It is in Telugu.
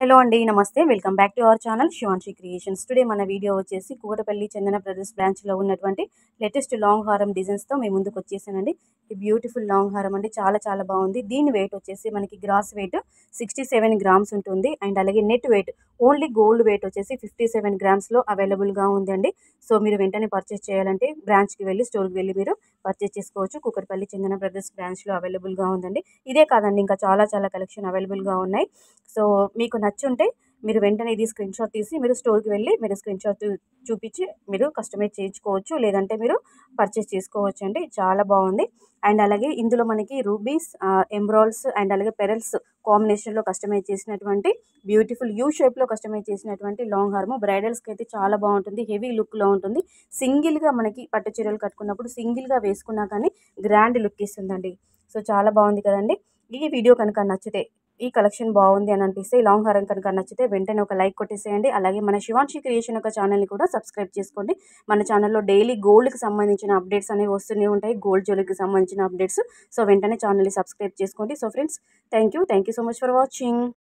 హలో అండి. నమస్తే. Welcome back to our channel Shivanshi creations. Today మన వీడియో వచ్చేసి కూకటపల్లి చందన బ్రదర్స్ బ్రాంచ్‌లో ఉన్నటువంటి లేటెస్ట్ లాంగ్ హారం డిజైన్స్‌తో మీ ముందుకొచ్చేసానండి. ఈ బ్యూటిఫుల్ లాంగ్ హారం అండి. చాలా చాలా బాగుంది. దీని వెయిట్ వచ్చేసి మనకి గ్రాస్ వెయిట్ 67 గ్రామ్స్ ఉంటుంది. అండ్ అలాగే net weight only gold weight వచ్చేసి 57 గ్రామ్స్‌లో అవైలబుల్‌గా ఉందండి. సో మీరు వెంటనే పర్చేస్ చేయాలంటే బ్రాంచ్‌కి వెళ్లి, స్టోర్‌కి వెళ్లి మీరు పర్చేస్ చేసుకోవచ్చు. కూకట్పల్లి చందన బ్రదర్స్ బ్రాంచ్‌లో అవైలబుల్‌గా ఉందండి. ఇదే కాదండి, ఇంకా చాలా చాలా కలెక్షన్ అవైలబుల్‌గా ఉన్నాయి. సో మీకు నచ్చుంటే మీరు వెంటనే ఇది స్క్రీన్‌షాట్ తీసి మీరు స్టోర్‌కి వెళ్లి మీరు స్క్రీన్‌షాట్ చూపించి మీరు కస్టమైజ్ చేయించుకోవచ్చు. లేదంటే మీరు పర్చేస్ చేసుకోవచ్చండి. చాలా బాగుంది. అండ్ అలాగే ఇందులో మనకి రూబీస్, ఎమరాల్డ్స్ అండ్ అలాగే పెరల్స్ కాంబినేషన్‌లో కస్టమైజ్ చేసినటువంటి బ్యూటిఫుల్ యూ షేప్‌లో కస్టమైజ్ చేసినటువంటి లాంగ్ హార్మ్ బ్రైడల్స్‌కి అయితే చాలా బాగుంటుంది. హెవీ లుక్‌లో ఉంటుంది. సింగిల్‌గా మనకి పట్టు చీరలు కట్టుకున్నప్పుడు సింగిల్‌గా వేసుకున్నా కానీ గ్రాండ్ లుక్ ఇస్తుందండి. సో చాలా బాగుంది కదండీ! ఈ వీడియో కనుక నచ్చితే, ఈ కలెక్షన్ బాగుంది అని అనిపిస్తే, ఈ లాంగ్ హారం కనుక నచ్చితే వెంటనే ఒక లైక్ కొట్టేసేయండి. అలాగే మన శివాన్షి క్రియేషన్ యొక్క ఛానల్ని కూడా సబ్స్క్రైబ్ చేసుకోండి. మన ఛానల్లో డైలీ గోల్డ్కి సంబంధించిన అప్డేట్స్ అనేవి వస్తూనే ఉంటాయి. గోల్డ్ జ్యువెలరీకి సంబంధించిన అప్డేట్స్. సో వెంటనే ఛానల్ని సబ్స్క్రైబ్ చేసుకోండి. So friends, thank you so much for watching.